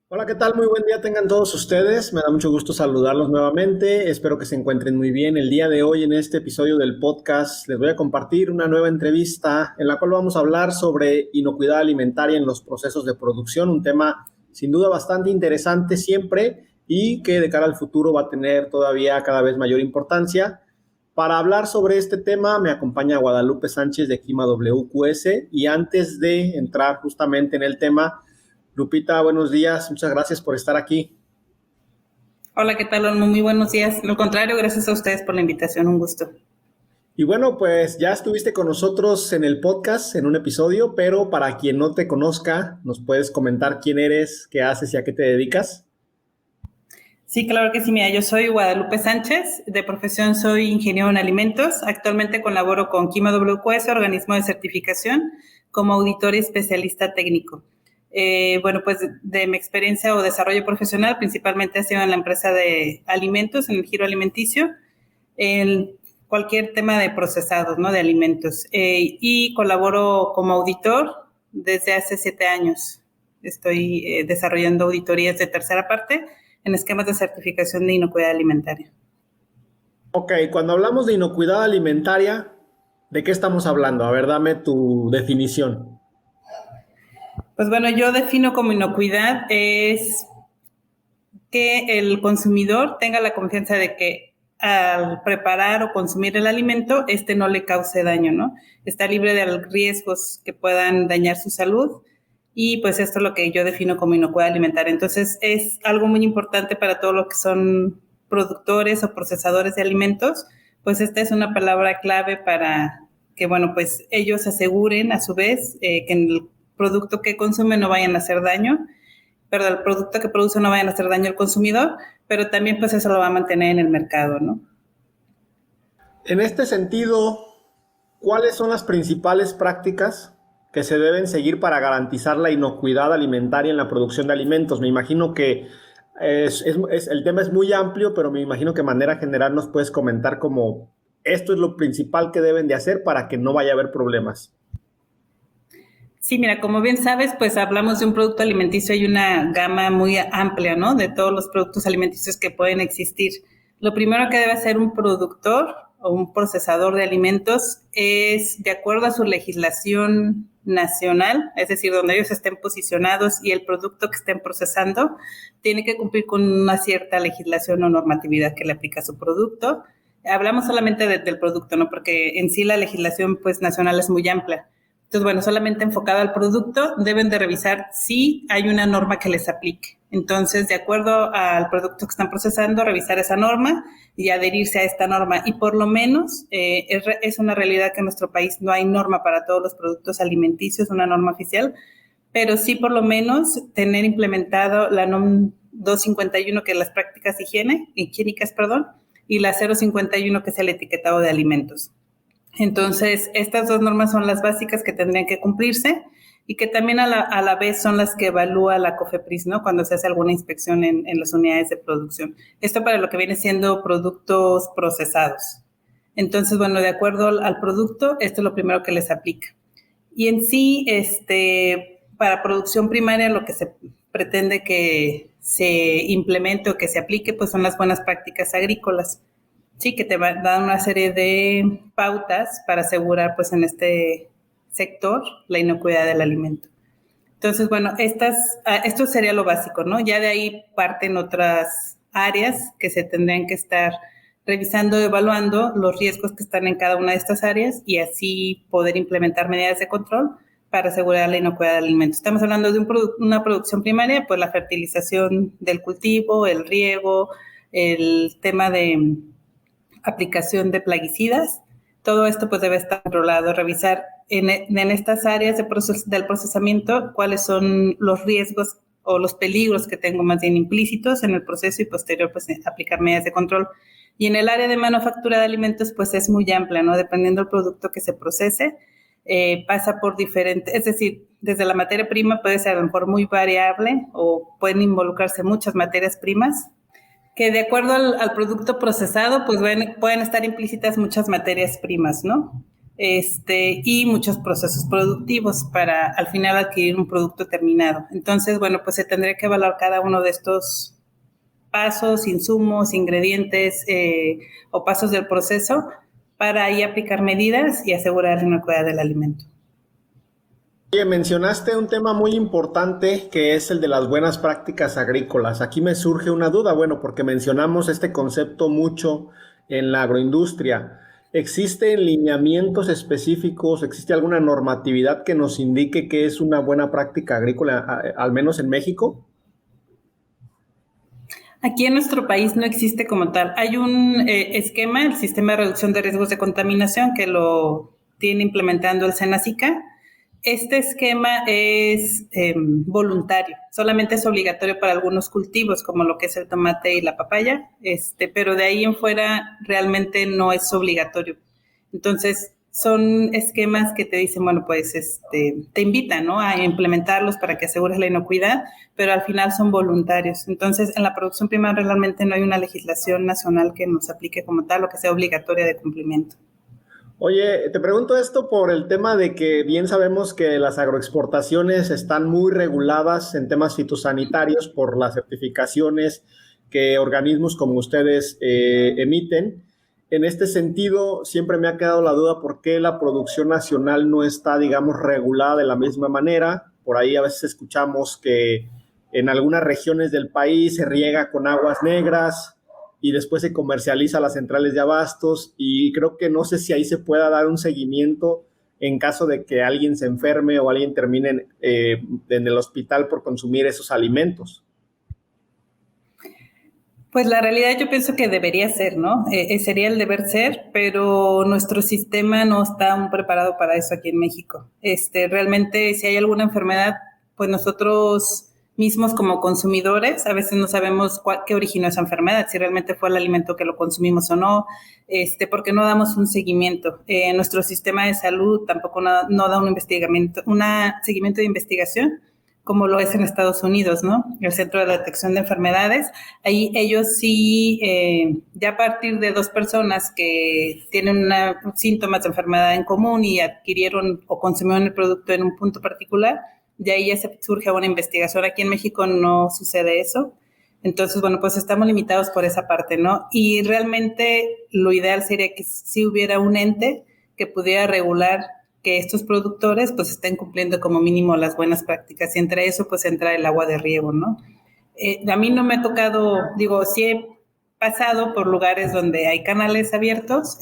Hola, ¿qué tal? Muy buen día tengan todos ustedes. Me da mucho gusto saludarlos nuevamente. Espero que se encuentren muy bien. El día de hoy, en este episodio del podcast, les voy a compartir una nueva entrevista en la cual vamos a hablar sobre inocuidad alimentaria en los procesos de producción, un tema sin duda bastante interesante siempre y que de cara al futuro va a tener todavía cada vez mayor importancia. Para hablar sobre este tema me acompaña Guadalupe Sánchez de Quima WQS y antes de entrar justamente en el tema, Lupita, buenos días, muchas gracias por estar aquí. Hola, ¿qué tal, Olmo? Muy buenos días. Al contrario, gracias a ustedes por la invitación, un gusto. Y bueno, pues ya estuviste con nosotros en el podcast, en un episodio, pero para quien no te conozca, ¿nos puedes comentar quién eres, qué haces y a qué te dedicas? Sí, claro que sí. Mira, yo soy Guadalupe Sánchez, de profesión soy ingeniero en alimentos. Actualmente colaboro con Quima WQS, organismo de certificación, como auditor y especialista técnico. Bueno, pues de mi experiencia o desarrollo profesional, principalmente ha sido en la empresa de alimentos, en el giro alimenticio, en cualquier tema de procesados, ¿no? De alimentos. Y colaboro como auditor desde hace 7 años. Estoy desarrollando auditorías de tercera parte en esquemas de certificación de inocuidad alimentaria. Ok, cuando hablamos de inocuidad alimentaria, ¿de qué estamos hablando? A ver, dame tu definición. Pues bueno, yo defino como inocuidad es que el consumidor tenga la confianza de que al preparar o consumir el alimento, este no le cause daño, ¿no? Está libre de riesgos que puedan dañar su salud y pues esto es lo que yo defino como inocuidad alimentaria. Entonces es algo muy importante para todo lo que son productores o procesadores de alimentos, pues esta es una palabra clave para que, bueno, pues ellos aseguren a su vez que en el producto que consumen no vayan a hacer daño, pero el producto que produce no vayan a hacer daño al consumidor, pero también pues eso lo va a mantener en el mercado, ¿no? En este sentido, ¿cuáles son las principales prácticas que se deben seguir para garantizar la inocuidad alimentaria en la producción de alimentos? Me imagino que el tema es muy amplio, pero me imagino que de manera general nos puedes comentar como esto es lo principal que deben de hacer para que no vaya a haber problemas. Sí, mira, como bien sabes, pues hablamos de un producto alimenticio, hay una gama muy amplia, ¿no? De todos los productos alimenticios que pueden existir. Lo primero que debe hacer un productor o un procesador de alimentos es, de acuerdo a su legislación nacional, es decir, donde ellos estén posicionados y el producto que estén procesando, tiene que cumplir con una cierta legislación o normatividad que le aplica a su producto. Hablamos solamente del producto, ¿no? Porque en sí la legislación pues nacional es muy amplia. Entonces, bueno, solamente enfocado al producto, deben de revisar si hay una norma que les aplique. Entonces, de acuerdo al producto que están procesando, revisar esa norma y adherirse a esta norma. Y por lo menos es una realidad que en nuestro país no hay norma para todos los productos alimenticios, una norma oficial, pero sí por lo menos tener implementado la NOM 251, que es las prácticas higiénicas, perdón, y la 051, que es el etiquetado de alimentos. Entonces, estas dos normas son las básicas que tendrían que cumplirse y que también a la vez son las que evalúa la COFEPRIS, ¿no? Cuando se hace alguna inspección en las unidades de producción. Esto para lo que viene siendo productos procesados. Entonces, bueno, de acuerdo al producto, esto es lo primero que les aplica. Y en sí, para producción primaria, lo que se pretende que se implemente o que se aplique, pues son las buenas prácticas agrícolas. Sí, que te dan una serie de pautas para asegurar, pues, en este sector la inocuidad del alimento. Entonces, bueno, esto sería lo básico, ¿no? Ya de ahí parten otras áreas que se tendrían que estar revisando, evaluando los riesgos que están en cada una de estas áreas y así poder implementar medidas de control para asegurar la inocuidad del alimento. Estamos hablando de una producción primaria, pues la fertilización del cultivo, el riego, el tema de aplicación de plaguicidas. Todo esto pues debe estar controlado, revisar en estas áreas del procesamiento cuáles son los riesgos o los peligros que tengo más bien implícitos en el proceso y posterior pues aplicar medidas de control. Y en el área de manufactura de alimentos pues es muy amplia, ¿no? Dependiendo del producto que se procese, pasa por diferentes, es decir, desde la materia prima puede ser a lo mejor muy variable o pueden involucrarse muchas materias primas que de acuerdo al producto procesado, pues pueden estar implícitas muchas materias primas, ¿no? y muchos procesos productivos para al final adquirir un producto terminado. Entonces, bueno, pues se tendría que evaluar cada uno de estos pasos, insumos, ingredientes o pasos del proceso para ahí aplicar medidas y asegurar la inocuidad del alimento. Oye, mencionaste un tema muy importante que es el de las buenas prácticas agrícolas. Aquí me surge una duda, bueno, porque mencionamos este concepto mucho en la agroindustria. ¿Existen lineamientos específicos? ¿Existe alguna normatividad que nos indique qué es una buena práctica agrícola, al menos en México? Aquí en nuestro país no existe como tal. Hay un esquema, el Sistema de Reducción de Riesgos de Contaminación, que lo tiene implementando el SENACICA. Este esquema es voluntario, solamente es obligatorio para algunos cultivos, como lo que es el tomate y la papaya, pero de ahí en fuera realmente no es obligatorio. Entonces, son esquemas que te dicen, bueno, pues te invitan, ¿no?, a implementarlos para que asegures la inocuidad, pero al final son voluntarios. Entonces, en la producción primaria realmente no hay una legislación nacional que nos aplique como tal o que sea obligatoria de cumplimiento. Oye, te pregunto esto por el tema de que bien sabemos que las agroexportaciones están muy reguladas en temas fitosanitarios por las certificaciones que organismos como ustedes emiten. En este sentido, siempre me ha quedado la duda por qué la producción nacional no está, digamos, regulada de la misma manera. Por ahí a veces escuchamos que en algunas regiones del país se riega con aguas negras y después se comercializa a las centrales de abastos, y creo que no sé si ahí se pueda dar un seguimiento en caso de que alguien se enferme o alguien termine en el hospital por consumir esos alimentos. Pues la realidad yo pienso que debería ser, ¿no? Sería el deber ser, pero nuestro sistema no está aún preparado para eso aquí en México. Realmente si hay alguna enfermedad, pues nosotros mismos como consumidores a veces no sabemos qué originó esa enfermedad, si realmente fue el alimento que lo consumimos o no, porque no damos un seguimiento. Nuestro sistema de salud tampoco no da un seguimiento de investigación, como lo es en Estados Unidos, ¿no? El Centro de Detección de Enfermedades. Ahí ellos sí, ya a partir de 2 personas que tienen síntomas de enfermedad en común y adquirieron o consumieron el producto en un punto particular, de ahí ya se surge una investigación. Aquí en México no sucede eso. Entonces, bueno, pues estamos limitados por esa parte, ¿no? Y realmente lo ideal sería que sí hubiera un ente que pudiera regular que estos productores pues estén cumpliendo como mínimo las buenas prácticas, y entre eso pues entra el agua de riego, ¿no? A mí no me ha tocado, digo, sí he pasado por lugares donde hay canales abiertos,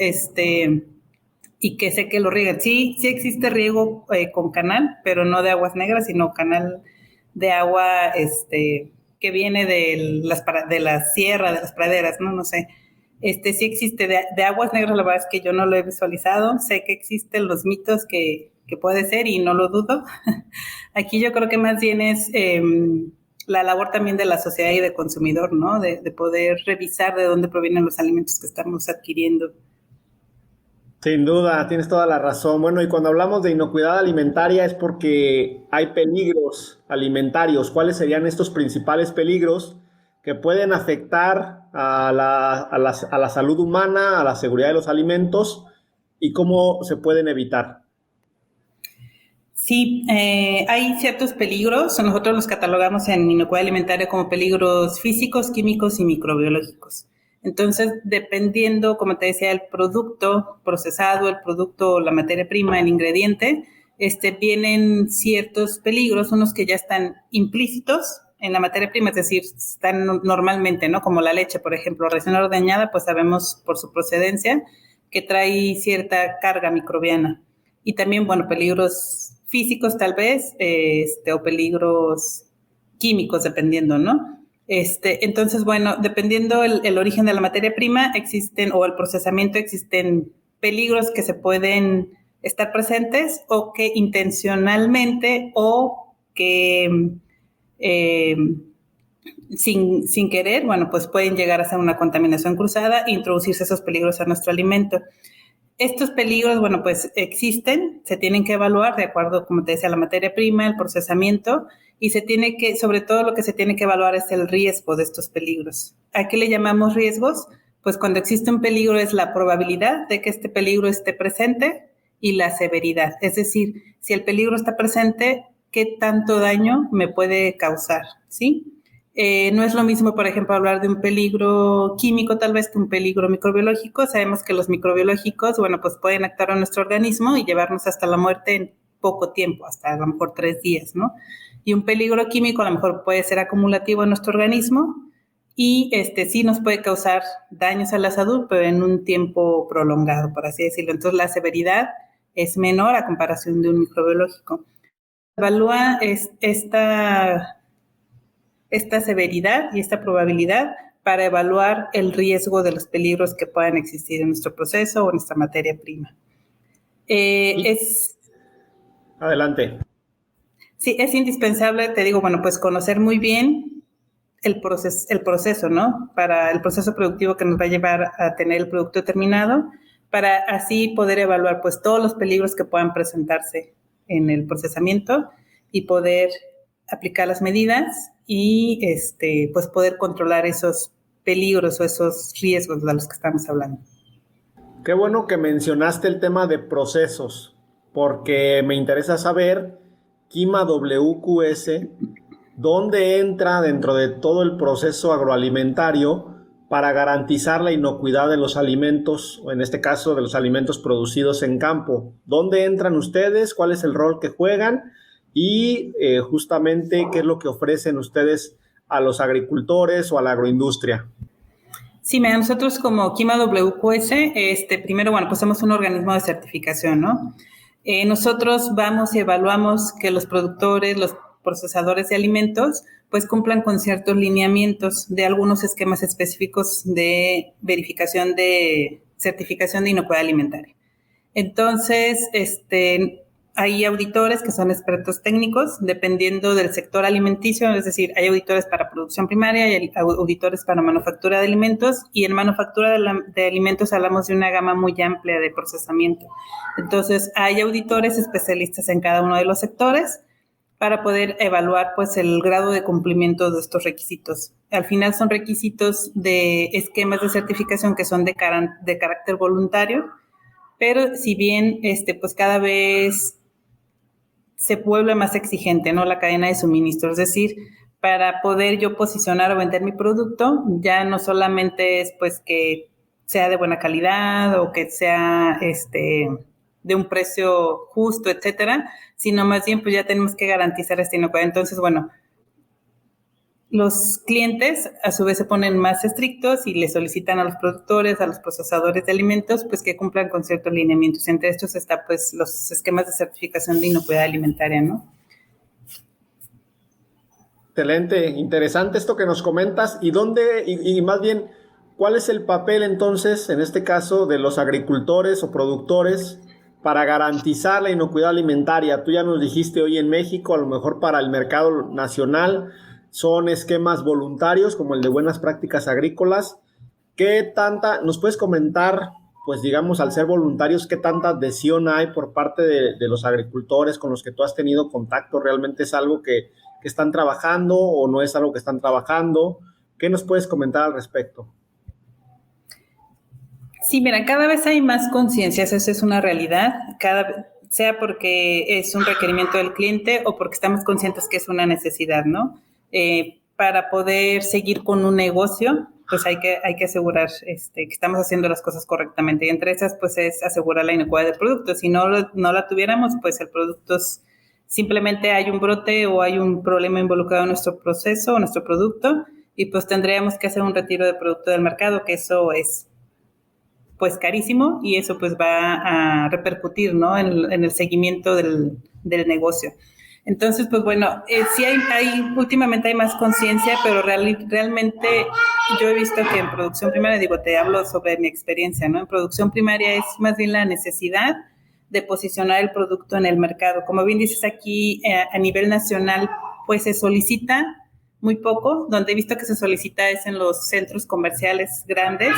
y que sé que lo riegan. Sí existe riego con canal, pero no de aguas negras, sino canal de agua que viene de la sierra, de las praderas, ¿no? No sé. Sí existe de aguas negras, la verdad es que yo no lo he visualizado. Sé que existen los mitos que puede ser y no lo dudo. Aquí yo creo que más bien es la labor también de la sociedad y del consumidor, ¿no? De poder revisar de dónde provienen los alimentos que estamos adquiriendo. Sin duda, tienes toda la razón. Bueno, y cuando hablamos de inocuidad alimentaria es porque hay peligros alimentarios. ¿Cuáles serían estos principales peligros que pueden afectar a la salud humana, a la seguridad de los alimentos, y cómo se pueden evitar? Sí, hay ciertos peligros. Nosotros los catalogamos en inocuidad alimentaria como peligros físicos, químicos y microbiológicos. Entonces, dependiendo, como te decía, el producto procesado, el producto, la materia prima, el ingrediente, vienen ciertos peligros, unos que ya están implícitos en la materia prima, es decir, están normalmente, ¿no? Como la leche, por ejemplo, recién ordeñada, pues sabemos por su procedencia que trae cierta carga microbiana. Y también, bueno, peligros físicos tal vez, o peligros químicos, dependiendo, ¿no? Entonces, bueno, dependiendo el origen de la materia prima, existen, o el procesamiento, existen peligros que se pueden estar presentes o que intencionalmente o que sin querer, bueno, pues pueden llegar a ser una contaminación cruzada e introducirse esos peligros a nuestro alimento. Estos peligros, bueno, pues existen, se tienen que evaluar de acuerdo, como te decía, la materia prima, el procesamiento, y sobre todo lo que se tiene que evaluar es el riesgo de estos peligros. ¿A qué le llamamos riesgos? Pues cuando existe un peligro es la probabilidad de que este peligro esté presente y la severidad. Es decir, si el peligro está presente, ¿qué tanto daño me puede causar? ¿Sí? No es lo mismo, por ejemplo, hablar de un peligro químico tal vez que un peligro microbiológico. Sabemos que los microbiológicos, bueno, pues pueden actuar en nuestro organismo y llevarnos hasta la muerte en poco tiempo, hasta a lo mejor 3 días, ¿no? Y un peligro químico a lo mejor puede ser acumulativo en nuestro organismo y sí nos puede causar daños a la salud, pero en un tiempo prolongado, por así decirlo. Entonces la severidad es menor a comparación de un microbiológico. Evalúa esta severidad y esta probabilidad para evaluar el riesgo de los peligros que puedan existir en nuestro proceso o en nuestra materia prima. Adelante. Sí, es indispensable, te digo, bueno, pues conocer muy bien el proceso, ¿no? Para el proceso productivo que nos va a llevar a tener el producto terminado, para así poder evaluar pues todos los peligros que puedan presentarse en el procesamiento y poder aplicar las medidas y pues poder controlar esos peligros o esos riesgos de los que estamos hablando. Qué bueno que mencionaste el tema de procesos, porque me interesa saber, Kima WQS, ¿dónde entra dentro de todo el proceso agroalimentario para garantizar la inocuidad de los alimentos, o en este caso de los alimentos producidos en campo? ¿Dónde entran ustedes? ¿Cuál es el rol que juegan? Y justamente, ¿qué es lo que ofrecen ustedes a los agricultores o a la agroindustria? Sí, mira, nosotros como Kima WQS, primero, bueno, pues somos un organismo de certificación, ¿no? Nosotros vamos y evaluamos que los productores, los procesadores de alimentos, pues cumplan con ciertos lineamientos de algunos esquemas específicos de verificación de certificación de inocuidad alimentaria. Entonces, hay auditores que son expertos técnicos, dependiendo del sector alimenticio, es decir, hay auditores para producción primaria, hay auditores para manufactura de alimentos, y en manufactura de alimentos hablamos de una gama muy amplia de procesamiento. Entonces, hay auditores especialistas en cada uno de los sectores para poder evaluar pues el grado de cumplimiento de estos requisitos. Al final son requisitos de esquemas de certificación que son de carácter voluntario, pero si bien pues cada vez se vuelve más exigente, ¿no? La cadena de suministro, es decir, para poder yo posicionar o vender mi producto, ya no solamente es pues que sea de buena calidad o que sea de un precio justo, etcétera, sino más bien pues ya tenemos que garantizar esta inocuidad. Entonces, bueno, los clientes a su vez se ponen más estrictos y le solicitan a los productores, a los procesadores de alimentos, pues que cumplan con ciertos lineamientos. Entre estos está pues los esquemas de certificación de inocuidad alimentaria, ¿no? Excelente, interesante esto que nos comentas. Y más bien, ¿cuál es el papel entonces, en este caso, de los agricultores o productores para garantizar la inocuidad alimentaria? Tú ya nos dijiste hoy en México, a lo mejor para el mercado nacional, son esquemas voluntarios como el de buenas prácticas agrícolas. ¿Nos puedes comentar, pues digamos, al ser voluntarios, qué tanta adhesión hay por parte de los agricultores con los que tú has tenido contacto? ¿Realmente es algo que están trabajando o no es algo que están trabajando? ¿Qué nos puedes comentar al respecto? Sí, mira, cada vez hay más conciencia, esa es una realidad, sea porque es un requerimiento del cliente o porque estamos conscientes que es una necesidad, ¿no? Para poder seguir con un negocio, pues hay que asegurar que estamos haciendo las cosas correctamente. Y entre esas, pues es asegurar la inocuidad del producto. Si no la tuviéramos, pues el producto simplemente hay un brote o hay un problema involucrado en nuestro proceso o nuestro producto, y pues tendríamos que hacer un retiro de producto del mercado, que eso es pues carísimo y eso pues va a repercutir, ¿no? en el seguimiento del negocio. Entonces, pues bueno, sí últimamente hay más conciencia, pero realmente yo he visto que en producción primaria, digo, te hablo sobre mi experiencia, ¿no? En producción primaria es más bien la necesidad de posicionar el producto en el mercado. Como bien dices aquí, a nivel nacional, pues se solicita muy poco. Donde he visto que se solicita es en los centros comerciales grandes,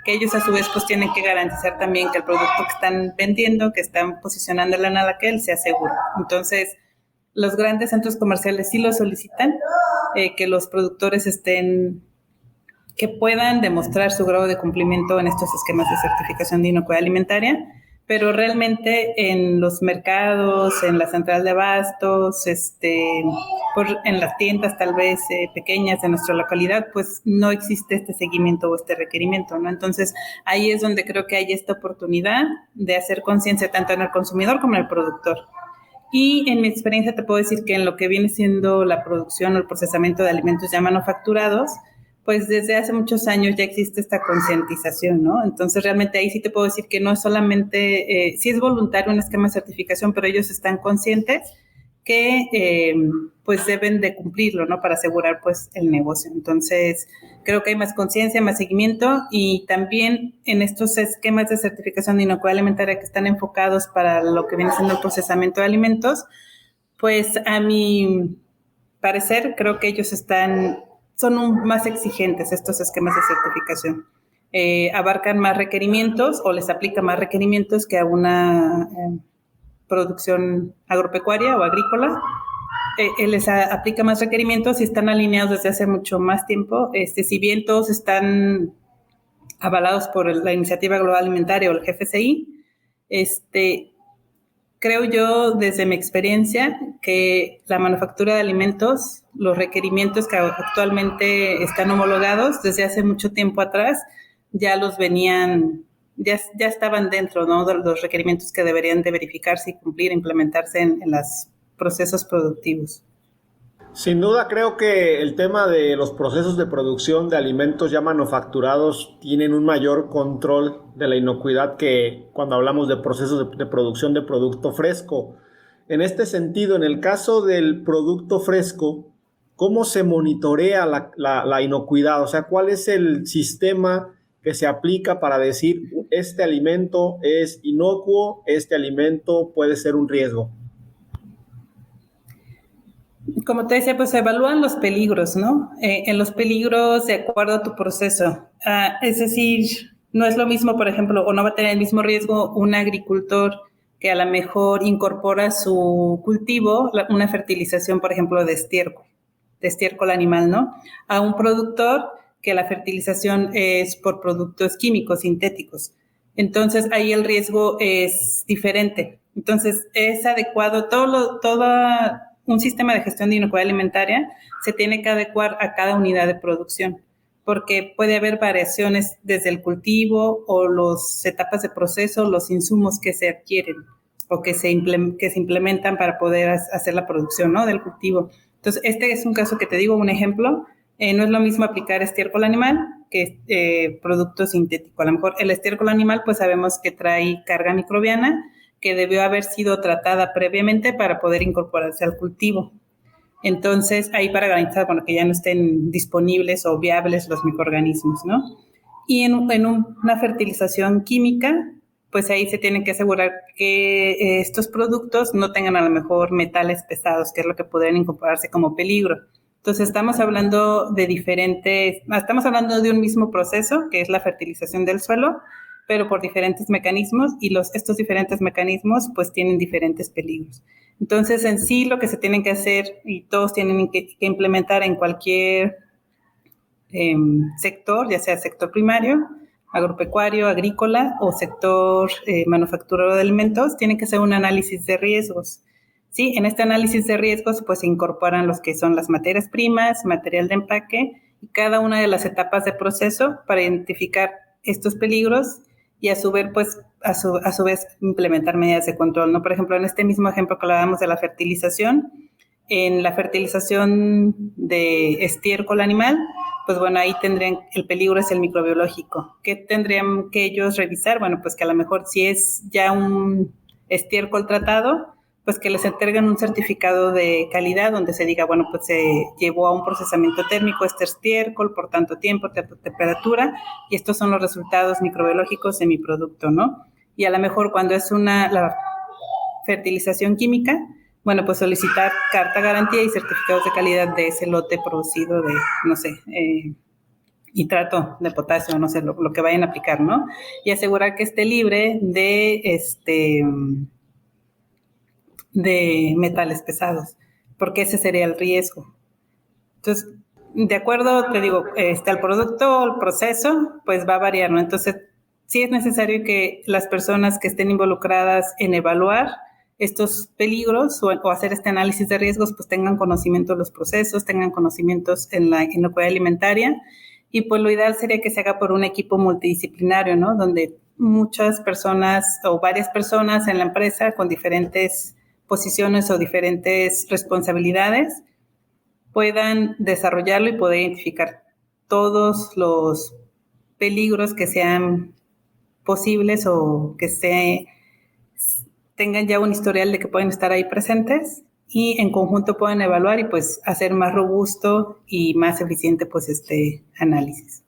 que ellos a su vez pues tienen que garantizar también que el producto que están vendiendo, que están posicionando en la anaquel, sea seguro. Entonces, los grandes centros comerciales sí lo solicitan, que los productores que puedan demostrar su grado de cumplimiento en estos esquemas de certificación de inocuidad alimentaria, pero realmente en los mercados, en la central de abastos, en las tiendas tal vez pequeñas de nuestra localidad, pues no existe este seguimiento o este requerimiento, ¿no? Entonces, ahí es donde creo que hay esta oportunidad de hacer conciencia tanto en el consumidor como en el productor. Y en mi experiencia te puedo decir que en lo que viene siendo la producción o el procesamiento de alimentos ya manufacturados, pues desde hace muchos años ya existe esta concientización, ¿no? Entonces realmente ahí sí te puedo decir que no es solamente, sí es voluntario un esquema de certificación, pero ellos están conscientes que pues deben de cumplirlo, ¿no? Para asegurar pues el negocio. Entonces creo que hay más conciencia, más seguimiento y también en estos esquemas de certificación de inocuidad alimentaria que están enfocados para lo que viene siendo el procesamiento de alimentos, pues a mi parecer creo que ellos son más exigentes estos esquemas de certificación. Abarcan más requerimientos o les aplica más requerimientos que a una producción agropecuaria o agrícola. Les aplica más requerimientos y están alineados desde hace mucho más tiempo. Si bien todos están avalados por la Iniciativa Global Alimentaria o el GFCI, creo yo, desde mi experiencia, que la manufactura de alimentos, los requerimientos que actualmente están homologados desde hace mucho tiempo atrás, ya los venían, ya estaban dentro, ¿no?, de los requerimientos que deberían de verificarse y cumplir, implementarse en los procesos productivos. Sin duda creo que el tema de los procesos de producción de alimentos ya manufacturados tienen un mayor control de la inocuidad que cuando hablamos de procesos de producción de producto fresco. En este sentido, en el caso del producto fresco, ¿cómo se monitorea la inocuidad? O sea, ¿cuál es el sistema que se aplica para decir este alimento es inocuo, este alimento puede ser un riesgo? Como te decía, pues se evalúan los peligros, ¿no? En los peligros de acuerdo a tu proceso. Es decir, no es lo mismo, por ejemplo, o no va a tener el mismo riesgo un agricultor que a lo mejor incorpora a su cultivo una fertilización, por ejemplo, de estiércol animal, ¿no? A un productor que la fertilización es por productos químicos sintéticos. Entonces, ahí el riesgo es diferente. Entonces, es adecuado un sistema de gestión de inocuidad alimentaria se tiene que adecuar a cada unidad de producción, porque puede haber variaciones desde el cultivo o las etapas de proceso, los insumos que se adquieren o que se implementan para poder hacer la producción, ¿no?, del cultivo. Entonces, este es un caso que te digo, un ejemplo. No es lo mismo aplicar estiércol animal que producto sintético. A lo mejor el estiércol animal, pues sabemos que trae carga microbiana, que debió haber sido tratada previamente para poder incorporarse al cultivo. Entonces, ahí para garantizar, bueno, que ya no estén disponibles o viables los microorganismos, ¿no? Y en una fertilización química, pues ahí se tiene que asegurar que estos productos no tengan a lo mejor metales pesados, que es lo que podrían incorporarse como peligro. Entonces, estamos hablando de un mismo proceso, que es la fertilización del suelo, pero por diferentes mecanismos y estos diferentes mecanismos pues tienen diferentes peligros. Entonces, en sí lo que se tienen que hacer y todos tienen que implementar en cualquier sector, ya sea sector primario, agropecuario, agrícola o sector manufacturero de alimentos, tiene que hacer un análisis de riesgos. Sí, en este análisis de riesgos pues se incorporan los que son las materias primas, material de empaque y cada una de las etapas de proceso para identificar estos peligros y a su vez, pues, a su vez implementar medidas de control, ¿no? Por ejemplo, en este mismo ejemplo que hablábamos de la fertilización, en la fertilización de estiércol animal, pues bueno, ahí el peligro es el microbiológico. ¿Qué tendrían que ellos revisar? Bueno, pues que a lo mejor si es ya un estiércol tratado, pues que les entreguen un certificado de calidad donde se diga, bueno, pues se llevó a un procesamiento térmico este estiércol por tanto tiempo, tanta temperatura, y estos son los resultados microbiológicos de mi producto, ¿no? Y a lo mejor cuando es la fertilización química, bueno, pues solicitar carta garantía y certificados de calidad de ese lote producido de, no sé, nitrato de potasio, no sé, lo que vayan a aplicar, ¿no? Y asegurar que esté libre de metales pesados, porque ese sería el riesgo. Entonces, de acuerdo, te digo, al producto o el proceso, pues va a variar, ¿no? Entonces, sí es necesario que las personas que estén involucradas en evaluar estos peligros o hacer este análisis de riesgos, pues tengan conocimiento de los procesos, tengan conocimientos en la inocuidad alimentaria, y pues lo ideal sería que se haga por un equipo multidisciplinario, ¿no? Donde muchas personas o varias personas en la empresa con diferentes posiciones o diferentes responsabilidades puedan desarrollarlo y poder identificar todos los peligros que sean posibles o que tengan ya un historial de que pueden estar ahí presentes, y en conjunto pueden evaluar y pues hacer más robusto y más eficiente pues este análisis.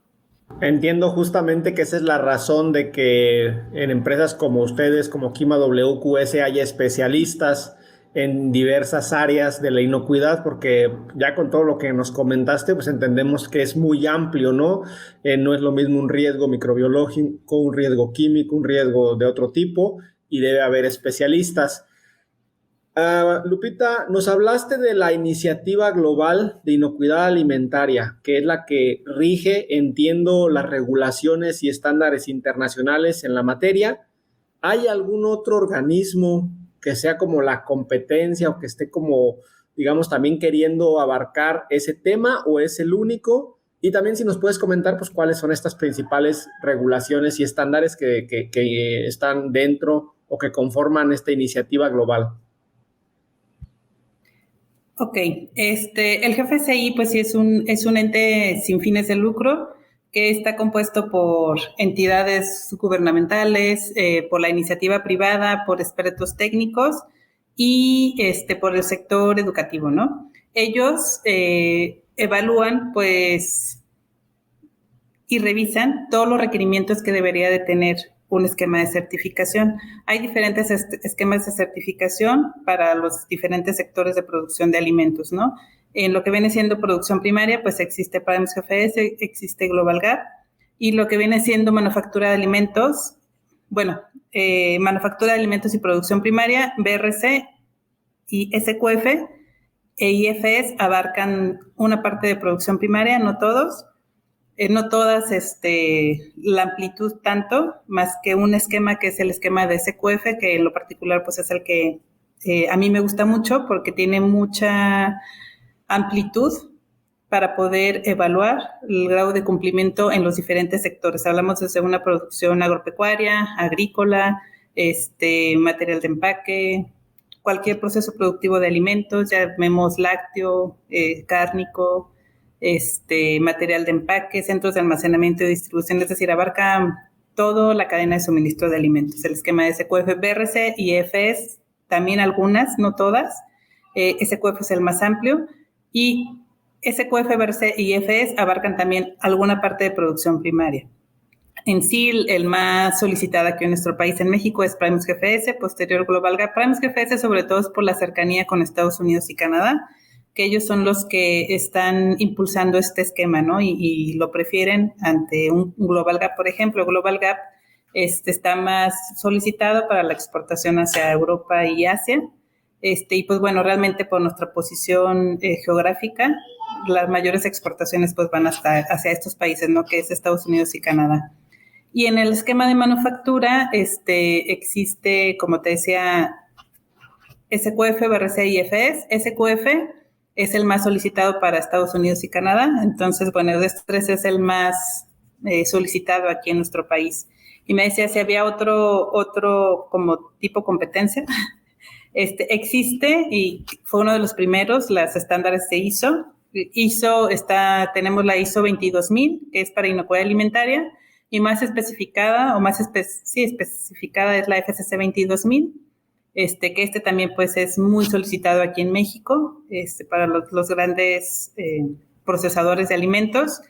Entiendo justamente que esa es la razón de que en empresas como ustedes, como Kima WQS, haya especialistas en diversas áreas de la inocuidad, porque ya con todo lo que nos comentaste, pues entendemos que es muy amplio, ¿no? No es lo mismo un riesgo microbiológico, un riesgo químico, un riesgo de otro tipo, y debe haber especialistas. Lupita, nos hablaste de la iniciativa global de inocuidad alimentaria, que es la que rige, entiendo, las regulaciones y estándares internacionales en la materia. ¿Hay algún otro organismo que sea como la competencia o que esté como, digamos, también queriendo abarcar ese tema, o es el único? Y también si nos puedes comentar, pues, cuáles son estas principales regulaciones y estándares que están dentro o que conforman esta iniciativa global. Ok, el GFSI pues sí es un ente sin fines de lucro que está compuesto por entidades gubernamentales, por la iniciativa privada, por expertos técnicos y por el sector educativo, ¿no? Ellos evalúan pues y revisan todos los requerimientos que debería de tener un esquema de certificación. Hay diferentes esquemas de certificación para los diferentes sectores de producción de alimentos, ¿no? En lo que viene siendo producción primaria, pues existe Primes GFS, existe Global Gap, y lo que viene siendo manufactura de alimentos, manufactura de alimentos y producción primaria, BRC y SQF e IFS abarcan una parte de producción primaria, no todos. No todas la amplitud tanto, más que un esquema que es el esquema de SQF, que en lo particular pues es el que a mí me gusta mucho porque tiene mucha amplitud para poder evaluar el grado de cumplimiento en los diferentes sectores. Hablamos desde una producción agropecuaria, agrícola, material de empaque, cualquier proceso productivo de alimentos, ya vemos lácteo, cárnico, material de empaque, centros de almacenamiento y distribución, es decir, abarca toda la cadena de suministro de alimentos. El esquema de SQF, BRC y EFS, también algunas, no todas. SQF es el más amplio, y SQF, BRC y EFS abarcan también alguna parte de producción primaria. En sí, el más solicitado aquí en nuestro país, en México, es Primes GFS, posterior Global Gap. Primes GFS sobre todo es por la cercanía con Estados Unidos y Canadá, que ellos son los que están impulsando este esquema, ¿no? Y lo prefieren ante un Global Gap, por ejemplo. Global Gap está más solicitado para la exportación hacia Europa y Asia. Y pues bueno, realmente por nuestra posición geográfica, las mayores exportaciones pues van hacia estos países, ¿no? Que es Estados Unidos y Canadá. Y en el esquema de manufactura, existe, como te decía, SQF, BRC y IFS. SQF es el más solicitado para Estados Unidos y Canadá. Entonces, bueno, de estos tres es el más solicitado aquí en nuestro país. Y me decía si había otro como tipo competencia. Existe, y fue uno de los primeros, las estándares de ISO. Tenemos la ISO 22000, que es para inocuidad alimentaria, y más especificada, especificada es la FSC 22000, que también pues es muy solicitado aquí en México, para los grandes procesadores de alimentos,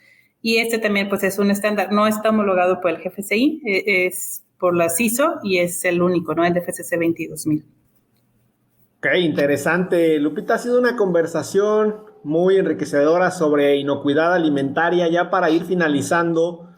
y también pues es un estándar, no está homologado por el GFSI, es por la ISO y es el único, ¿no? El FSC 22000. Ok, interesante. Lupita, ha sido una conversación muy enriquecedora sobre inocuidad alimentaria. Ya para ir finalizando,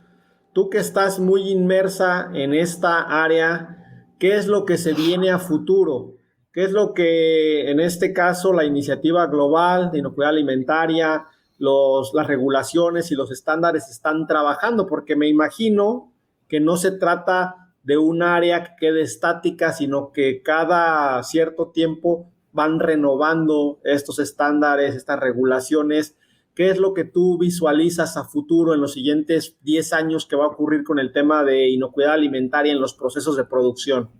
tú que estás muy inmersa en esta área, ¿qué es lo que se viene a futuro? ¿Qué es lo que en este caso la iniciativa global de inocuidad alimentaria, las regulaciones y los estándares están trabajando? Porque me imagino que no se trata de un área que quede estática, sino que cada cierto tiempo van renovando estos estándares, estas regulaciones. ¿Qué es lo que tú visualizas a futuro en los siguientes 10 años que va a ocurrir con el tema de inocuidad alimentaria en los procesos de producción?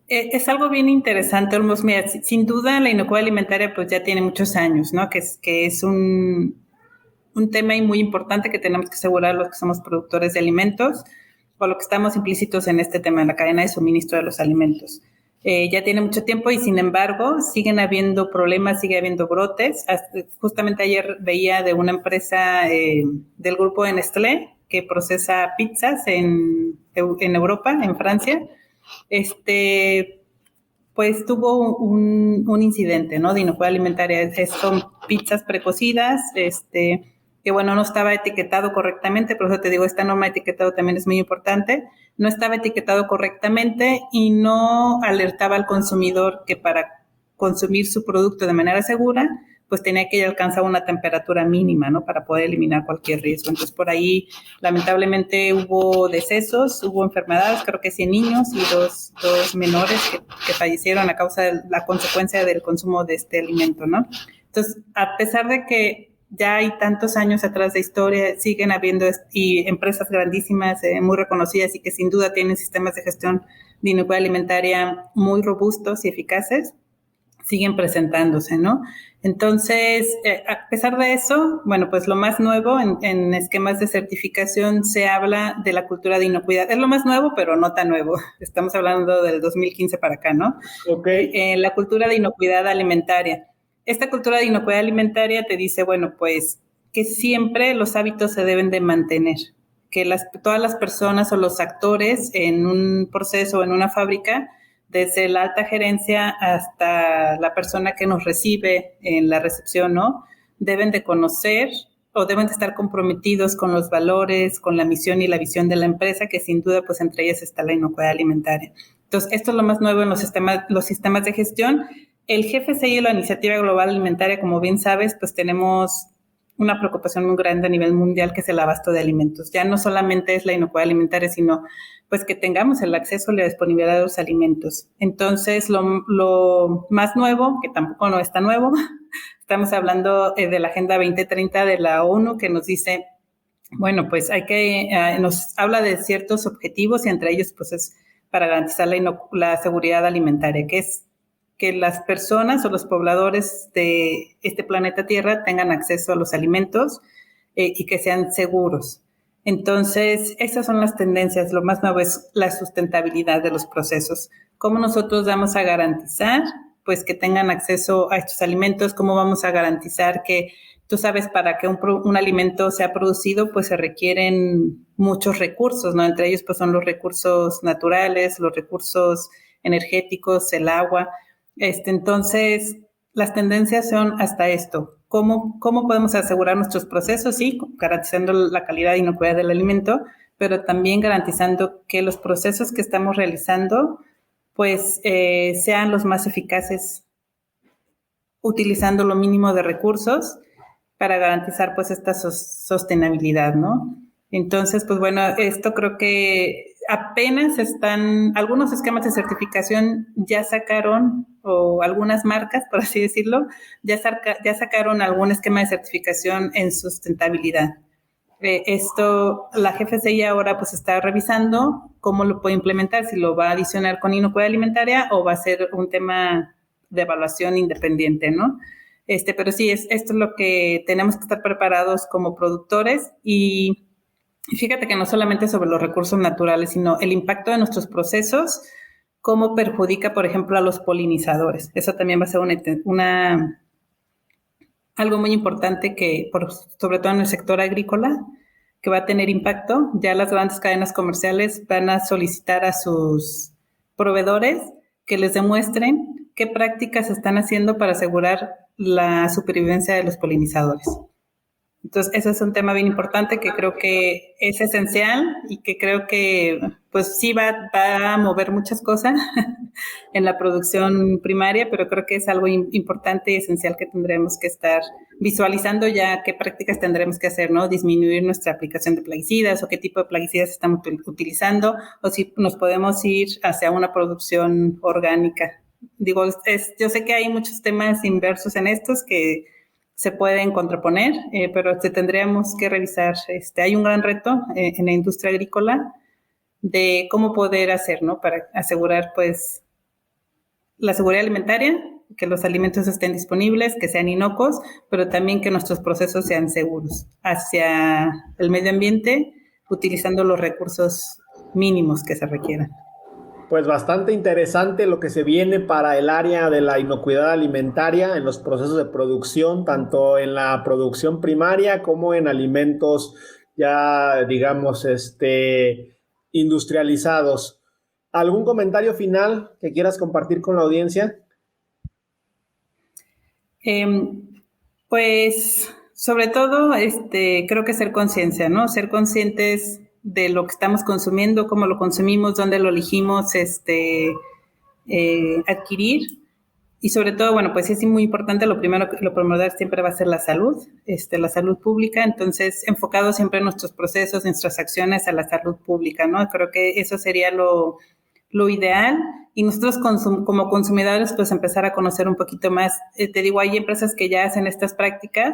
Es algo bien interesante, Olmos. Mira, sin duda la inocuidad alimentaria pues ya tiene muchos años, ¿no? Que es un tema muy importante que tenemos que asegurar los que somos productores de alimentos o los que estamos implícitos en este tema, en la cadena de suministro de los alimentos. Ya tiene mucho tiempo y sin embargo siguen habiendo problemas, sigue habiendo brotes. Justamente ayer veía de una empresa del grupo de Nestlé que procesa pizzas en Europa, en Francia. Pues tuvo un incidente, ¿no? De inocuidad alimentaria. Son pizzas precocidas, que bueno, no estaba etiquetado correctamente, por eso te digo, esta norma de etiquetado también es muy importante. No estaba etiquetado correctamente y no alertaba al consumidor que para consumir su producto de manera segura, pues tenía que alcanzar una temperatura mínima, ¿no? Para poder eliminar cualquier riesgo. Entonces, por ahí, lamentablemente, hubo decesos, hubo enfermedades, creo que 100 niños y dos menores que fallecieron a causa de la consecuencia del consumo de este alimento, ¿no? Entonces, a pesar de que ya hay tantos años atrás de historia, siguen habiendo y empresas grandísimas, muy reconocidas y que sin duda tienen sistemas de gestión de inocuidad alimentaria muy robustos y eficaces, siguen presentándose, ¿no? Entonces, a pesar de eso, bueno, pues lo más nuevo en esquemas de certificación se habla de la cultura de inocuidad. Es lo más nuevo, pero no tan nuevo. Estamos hablando del 2015 para acá, ¿no? Ok. La cultura de inocuidad alimentaria. Esta cultura de inocuidad alimentaria te dice, bueno, pues que siempre los hábitos se deben de mantener, que todas las personas o los actores en un proceso o en una fábrica, desde la alta gerencia hasta la persona que nos recibe en la recepción, ¿no? Deben de conocer o deben de estar comprometidos con los valores, con la misión y la visión de la empresa, que sin duda, pues entre ellas está la inocuidad alimentaria. Entonces, esto es lo más nuevo en los sistemas de gestión. El GFCI y la Iniciativa Global Alimentaria, como bien sabes, pues tenemos una preocupación muy grande a nivel mundial, que es el abasto de alimentos. Ya no solamente es la inocuidad alimentaria, sino pues que tengamos el acceso y la disponibilidad de los alimentos. Entonces, lo más nuevo, que tampoco no es tan nuevo, estamos hablando de la Agenda 2030 de la ONU, que nos dice, bueno, pues nos habla de ciertos objetivos y entre ellos pues es para garantizar la seguridad alimentaria, que es que las personas o los pobladores de este planeta Tierra tengan acceso a los alimentos y que sean seguros. Entonces, esas son las tendencias. Lo más nuevo es la sustentabilidad de los procesos. ¿Cómo nosotros vamos a garantizar pues que tengan acceso a estos alimentos? ¿Cómo vamos a garantizar que, tú sabes, para que un alimento sea producido, pues se requieren muchos recursos, ¿no? Entre ellos pues son los recursos naturales, los recursos energéticos, el agua. Entonces, las tendencias son hasta esto. ¿Cómo podemos asegurar nuestros procesos? Sí, garantizando la calidad e inocuidad del alimento, pero también garantizando que los procesos que estamos realizando pues sean los más eficaces, utilizando lo mínimo de recursos para garantizar pues esta sostenibilidad, ¿no? Entonces, pues bueno, esto creo que apenas algunos esquemas de certificación ya sacaron, o algunas marcas, por así decirlo, ya sacaron algún esquema de certificación en sustentabilidad. La GFCI ahora pues está revisando cómo lo puede implementar, si lo va a adicionar con inocuidad alimentaria o va a ser un tema de evaluación independiente, ¿no? Pero sí, esto es lo que tenemos que estar preparados como productores y fíjate que no solamente sobre los recursos naturales, sino el impacto de nuestros procesos, cómo perjudica, por ejemplo, a los polinizadores. Eso también va a ser algo muy importante sobre todo en el sector agrícola, que va a tener impacto. Ya las grandes cadenas comerciales van a solicitar a sus proveedores que les demuestren qué prácticas están haciendo para asegurar la supervivencia de los polinizadores. Entonces, ese es un tema bien importante que creo que es esencial y que creo que pues sí va a mover muchas cosas en la producción primaria, pero creo que es algo importante y esencial que tendremos que estar visualizando ya qué prácticas tendremos que hacer, ¿no? Disminuir nuestra aplicación de plaguicidas o qué tipo de plaguicidas estamos utilizando o si nos podemos ir hacia una producción orgánica. Digo, yo sé que hay muchos temas inversos en estos que se pueden contraponer, pero tendríamos que revisar. Hay un gran reto en la industria agrícola de cómo poder hacer, ¿no? Para asegurar, pues, la seguridad alimentaria, que los alimentos estén disponibles, que sean inocuos, pero también que nuestros procesos sean seguros hacia el medio ambiente, utilizando los recursos mínimos que se requieran. Pues bastante interesante lo que se viene para el área de la inocuidad alimentaria en los procesos de producción, tanto en la producción primaria como en alimentos ya, digamos, industrializados. ¿Algún comentario final que quieras compartir con la audiencia? Pues sobre todo, creo que ser conciencia, ¿no? Ser conscientes de lo que estamos consumiendo, cómo lo consumimos, dónde lo elegimos adquirir. Y sobre todo, bueno, pues es muy importante, lo primordial siempre va a ser la salud pública, entonces enfocado siempre en nuestros procesos, en nuestras acciones a la salud pública, ¿no? Creo que eso sería lo ideal, y nosotros como consumidores pues empezar a conocer un poquito más. Te digo, hay empresas que ya hacen estas prácticas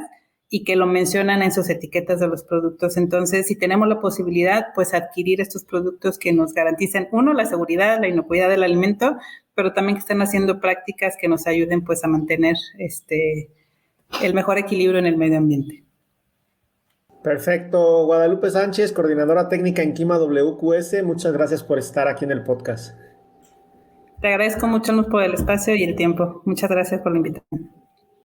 y que lo mencionan en sus etiquetas de los productos. Entonces, si tenemos la posibilidad, pues adquirir estos productos que nos garanticen, uno, la seguridad, la inocuidad del alimento, pero también que estén haciendo prácticas que nos ayuden pues a mantener el mejor equilibrio en el medio ambiente. Perfecto. Guadalupe Sánchez, coordinadora técnica en Quima WQS, muchas gracias por estar aquí en el podcast. Te agradezco mucho por el espacio y el tiempo. Muchas gracias por la invitación.